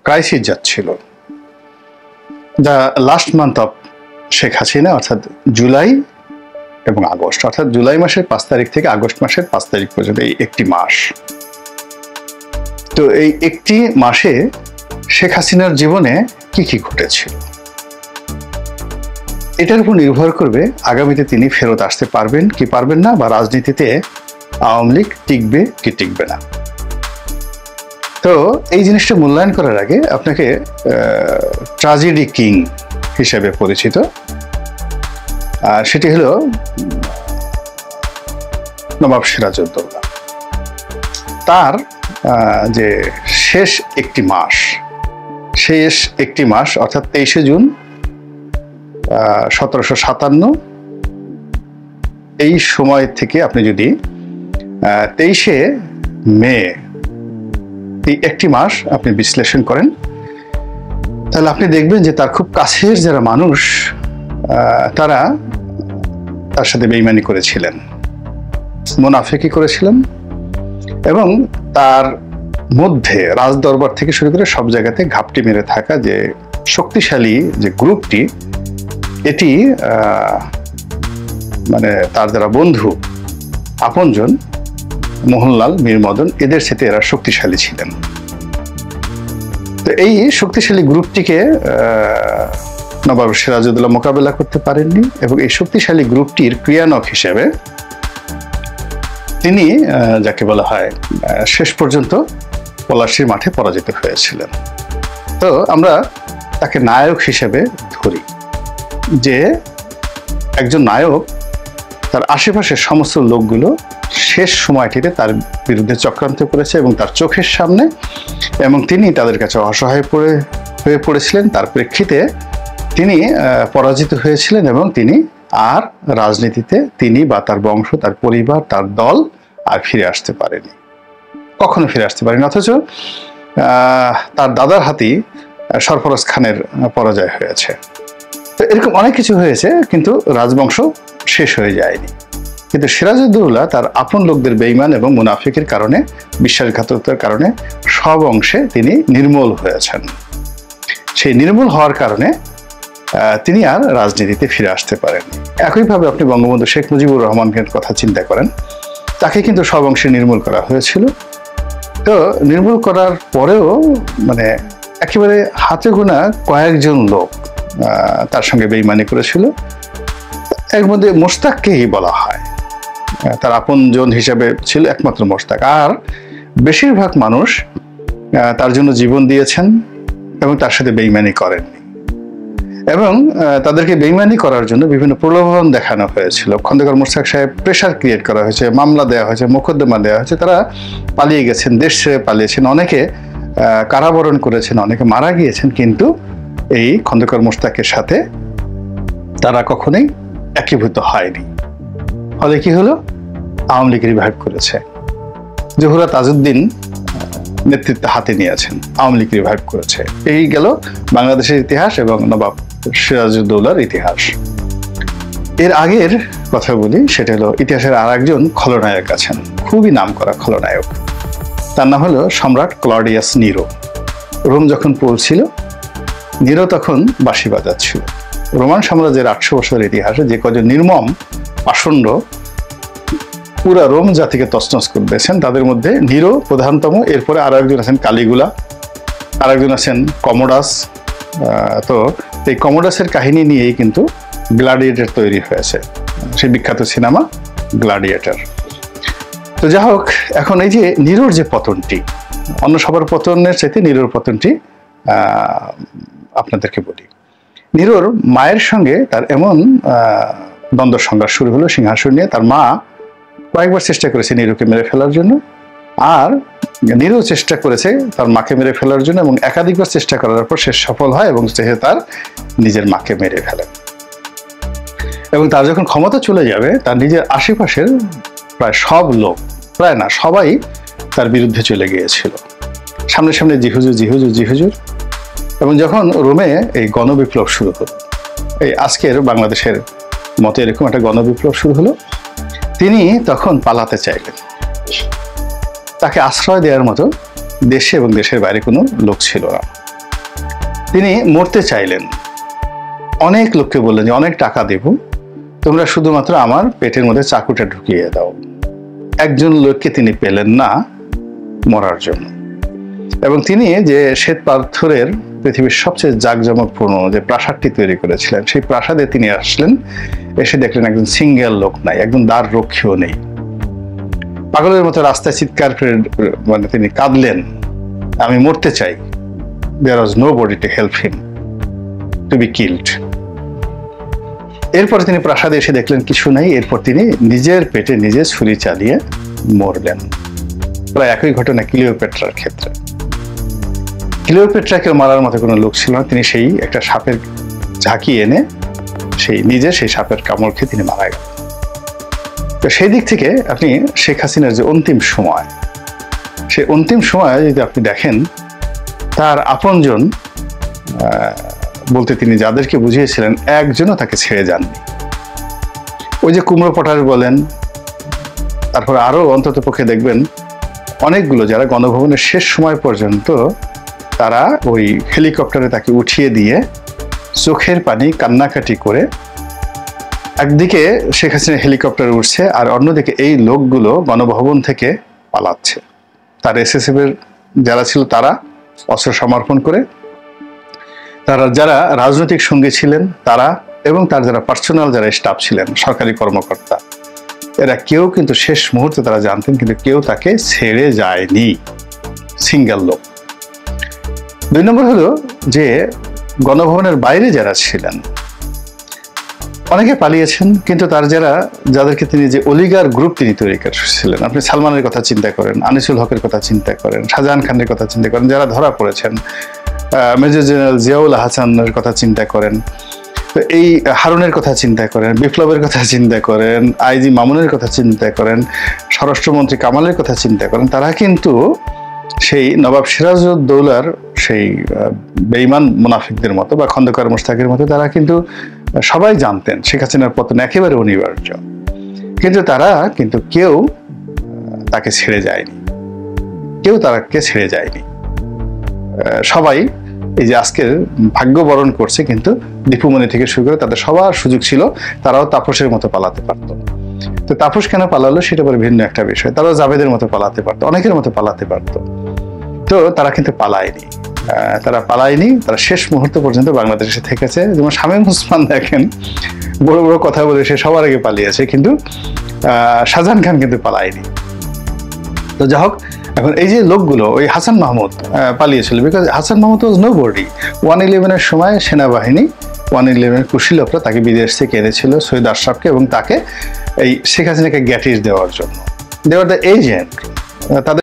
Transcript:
Crisis যাচ্ছিল। The last month of Sheikh Hasina, অর্থাৎ জুলাই এবং আগস্ট, অর্থাৎ জুলাই মাসের 5 তারিখ থেকে আগস্ট মাসের 5 তারিখ পর্যন্ত এই একটি মাস। তো এই একটি মাসে শেখ হাসিনার জীবনে কি কি ঘটেছিল, এটার উপর নির্ভর করবে আগামীতে তিনি ফেরত আসতে পারবেন কি পারবেন না, বা রাজনীতিতে আওয়ামী লীগ টিকবে কি টিকবে না। তো এই জিনিসটা মূল্যায়ন করার আগে আপনাকে ট্র্যাজেডি কিং হিসেবে পরিচিত, আর সেটি হলো নবাব সিরাজউদ্দৌলা। তার যে শেষ একটি মাস অর্থাৎ 23শে জুন 1757, এই সময় থেকে আপনি যদি 23শে মে এই একটি মাস আপনি বিশ্লেষণ করেন, তাহলে আপনি দেখবেন যে তার খুব কাছের যারা মানুষ তারা তার সাথে বেঈমানি করেছিলেন, মুনাফিকি করেছিলেন, এবং তার মধ্যে রাজদরবার থেকে শুরু করে সব জায়গাতে ঘাপটি মেরে থাকা যে শক্তিশালী যে গ্রুপটি, এটি মানে তার যারা বন্ধু আপনজন মোহনলাল, মীর মদন, এদের সাথে এরা শক্তিশালী ছিলেন। তো এই শক্তিশালী গ্রুপটিকে নবাব সিরাজউদ্দৌলা মোকাবেলা করতে পারেননি, এবং এই শক্তিশালী গ্রুপটির ক্রিয়ানক হিসেবে তিনি যাকে বলা হয় শেষ পর্যন্ত পলাশীর মাঠে পরাজিত হয়েছিলেন। তো আমরা তাকে নায়ক হিসেবে ধরি, যে একজন নায়ক তার আশেপাশের সমস্ত লোকগুলো শেষ সময়টিতে তার বিরুদ্ধে চক্রান্ত করেছে এবং তার চোখের সামনে, এবং তিনি তাদের কাছে অসহায় হয়ে পড়েছিলেন। তার প্রেক্ষিতে তিনি পরাজিত হয়েছিলেন, এবং তিনি আর রাজনীতিতে তিনি বা তার বংশ, তার পরিবার, তার দল আর ফিরে আসতে পারেনি, কখনো ফিরে আসতে পারেনি। অথচ তার দাদার হাতেই সরফরাজ খানের পরাজয় হয়েছে। তো এরকম অনেক কিছু হয়েছে, কিন্তু রাজবংশ শেষ হয়ে যায়নি। কিন্তু সিরাজউদ্দৌলা তার আপন লোকদের বেঈমান এবং মুনাফিকের কারণে, বিশ্বাসঘাতকতার কারণে সব অংশে তিনি নির্মূল হয়েছেন। সেই নির্মূল হওয়ার কারণে তিনি আর রাজনীতিতে ফিরে আসতে পারেন। একইভাবে আপনি বঙ্গবন্ধু শেখ মুজিবুর রহমানের কথা চিন্তা করেন, তাকে কিন্তু সব অংশে নির্মূল করা হয়েছিল। তো নির্মূল করার পরেও মানে একেবারে হাতে গোনা কয়েকজন লোক তার সঙ্গে বেঈমানি করেছিল। এর মধ্যে মোশতাককেই বলা হয়, তার আপনজন হিসাবে ছিল একমাত্র মোশতাক। আর বেশিরভাগ মানুষ তার জন্য জীবন দিয়েছেন এবং তার সাথে বেঈমানি করেননি, এবং তাদেরকে বেঈমানি করার জন্য বিভিন্ন প্রলোভন দেখানো হয়েছিল। খন্দকার মোশতাক সাহেব প্রেশার ক্রিয়েট করা হয়েছে, মামলা দেওয়া হয়েছে, মোকদ্দমা দেওয়া হয়েছে, তারা পালিয়ে গেছেন, দেশ ছেড়ে পালিয়েছেন, অনেকে কারাবরণ করেছেন, অনেকে মারা গিয়েছেন, কিন্তু এই খন্দকার মোশতাকের সাথে তারা কখনোই একীভূত হয়নি। ফলে কি হলো, আওয়ামী লীগ রিভাইভ করেছে, জহুরা তাজউদ্দিন নেতৃত্ব হাতে নিয়েছেন, আওয়ামী লীগ রিভাইভ করেছে। এই গেল বাংলাদেশের ইতিহাস এবং নবাব সিরাজউদ্দৌলার ইতিহাস। এর আগের কথা বলি, সেটা হলো ইতিহাসের আর একজন খলনায়ক আছেন, খুবই নামকরা খলনায়ক। তার নাম হলো সম্রাট ক্লডিয়াস নিরো। রোম যখন পড়ছিল, নিরো তখন বাঁশি বাজাচ্ছিল। রোমান সাম্রাজ্যের 800 বছরের ইতিহাসে যে কজন নির্মম পাষণ্ড পুরা রোম জাতিকে তছনছ করে দিয়েছেন, তাদের মধ্যে নিরো প্রধানতম। এরপরে আরো একজন আছেন কালিগুলা, আর একজন আছেন কমোডাস। তো এই কমোডাসের কাহিনী নিয়েই কিন্তু গ্ল্যাডিয়েটর তৈরি হয়েছে, সেই বিখ্যাত সিনেমা গ্ল্যাডিয়েটর। তো যাই হোক, এখন এই যে নিরোর যে পতনটি, অন্য সবার পতনের চাইতে নিরোর পতনটি আপনাদেরকে বলি। নিরোর মায়ের সঙ্গে তার এমন দ্বন্দ্ব সংঘাত শুরু হলো সিংহাসন নিয়ে। তার মা কয়েকবার চেষ্টা করেছে নিরোকে মেরে ফেলার জন্য, আর নিরো চেষ্টা করেছে তার মাকে মেরে ফেলার জন্য, এবং একাধিকবার চেষ্টা করার পর সে সফল হয় এবং সে তার নিজের মাকে মেরে ফেলে। এবং তার যখন ক্ষমতা চলে যাবে, তার নিজের আশেপাশের প্রায় সব লোক, প্রায় না সবাই তার বিরুদ্ধে চলে গিয়েছিল। সামনে সামনে জিহুজুর জিহুজুর জিহুজুর। এবং যখন রোমে এই গণবিপ্লব শুরু হলো, এই আজকের বাংলাদেশের মতো এরকম একটা গণবিপ্লব শুরু হলো, তিনি তখন পালাতে চাইলেন। তাকে আশ্রয় দেওয়ার মতো দেশে এবং দেশের বাইরে কোনো লোক ছিল না। তিনি মরতে চাইলেন, অনেক লোককে বললেন যে অনেক টাকা দেব, তোমরা শুধুমাত্র আমার পেটের মধ্যে চাকুটা ঢুকিয়ে দাও। একজন লোককে তিনি পেলেন না মরার জন্য। এবং তিনি যে শ্বেত পাথরের পৃথিবীর সবচেয়ে জাঁকজমকপূর্ণ যে প্রাসাদটি তৈরি করেছিলেন, সেই প্রাসাদে তিনি আসলেন, এসে দেখলেন একজন সিঙ্গেল লোক নাই, একজন দ্বার রক্ষীও নেই। পাগলের মতো রাস্তায় চিৎকার করে মানে তিনি কাঁদলেন, আমি মরতে চাই। There was nobody to help him to be killed. এরপর তিনি প্রাসাদে এসে দেখলেন কিছু নাই। এরপর তিনি নিজের পেটে নিজে ছুরি চালিয়ে মরলেন। প্রায় একই ঘটনা ক্লিওপেট্রার ক্ষেত্রে। ক্লিওপেট্রাকে মারার মতো কোনো লোক ছিল না, তিনি সেই একটা সাপের ঝাঁকি এনে সেই সাপের কামড় খেয়ে তিনি মারা গেলেন। তো সেই দিক থেকে আপনি শেখ হাসিনার যে অন্তিম সময়, সেই অন্তিম সময় যদি আপনি দেখেন, তার আপনজন বলতে তিনি যাদেরকে বুঝিয়েছিলেন, একজনও তাকে ছেড়ে যাননি। ওই যে কুমড়ো পটাশ বলেন, তারপর আরো অন্তত পক্ষে দেখবেন অনেকগুলো যারা গণভবনের শেষ সময় পর্যন্ত তারা ওই হেলিকপ্টারে তাকে উঠিয়ে দিয়ে চোখের পানি কান্নাকাটি করে, একদিকে শেখ হাসিনা হেলিকপ্টারে উঠছে আর অন্যদিকে এই লোকগুলো গণভবন থেকে পালাচ্ছে। তার এসএসএফ এর যারা ছিল তারা অস্ত্র সমর্পণ করে, তারা যারা রাজনৈতিক সঙ্গী ছিলেন তারা, এবং তার যারা পার্সোনাল যারা স্টাফ ছিলেন, সরকারি কর্মকর্তা, এরা কেউ কিন্তু শেষ মুহূর্তে তারা জানতেন, কিন্তু কেউ তাকে ছেড়ে যায়নি, সিঙ্গেল লোক। 2 নম্বর হলো যে গণভবনের বাইরে যারা ছিলেন অনেকে পালিয়েছেন, কিন্তু তার যাদেরকে তিনি যে অলিগার গ্রুপ তিনি তৈরি করেছিলেন, আপনি সালমানের কথা চিন্তা করেন, আনিসুল হকের কথা চিন্তা করেন, শাহজাহান খানের কথা চিন্তা করেন, যারা ধরা পড়েছেন, মেজর জেনারেল জিয়াউল হাসানের কথা চিন্তা করেন, তো এই হারুনের কথা চিন্তা করেন, বিপ্লবের কথা চিন্তা করেন, আইজি মামুনের কথা চিন্তা করেন, স্বরাষ্ট্রমন্ত্রী কামালের কথা চিন্তা করেন, তারা কিন্তু সেই নবাব সিরাজউদ্দৌলার সেই বেঈমান মুনাফিকদের মতো বা খন্দকার মোশতাকের মতো তারা কিন্তু সবাই জানতেন শেখ হাসিনার পতন একেবারে অনিবার্য, কিন্তু তারা কিন্তু কেউ তাকে ছেড়ে যায়নি, কেউ তাকে ছেড়ে যায়নি। সবাই এই যে আজকের ভাগ্য বরণ করছে, কিন্তু দীপুমণি থেকে শুরু করে তাদের সবার সুযোগ ছিল, তারাও তাপসের মতো পালাতে পারতো। তো তাপস কেন পালালো সেটা পরে ভিন্ন একটা বিষয়, তারাও জাভেদের মতো পালাতে পারতো, অনেকের মতো পালাতে পারতো। তো তারা কিন্তু পালায়নি, তারা শেষ মুহূর্ত পর্যন্ত বাংলাদেশে থেকেছে। যেমন শামীম ওসমান দেখেন বড় বড় কথা বলে সে সবার আগে পালিয়েছে, কিন্তু শাহজাহান খান কিন্তু পালায়নি। তো যাই হোক, এখন এই যে লোকগুলো, ওই হাসান মাহমুদ পালিয়েছিল, because Hasan Mahmud was nobody. 111-এর সময় সেনাবাহিনী 111-এর কুশীলকরা তাকে বিদেশ থেকে এনেছিল সৈয়দ আশরাফকে, এবং তাকে এই শেখ হাসিনাকে গ্যাটিস দেওয়ার জন্য, দে আর দ্য এজেন্ট। তাদের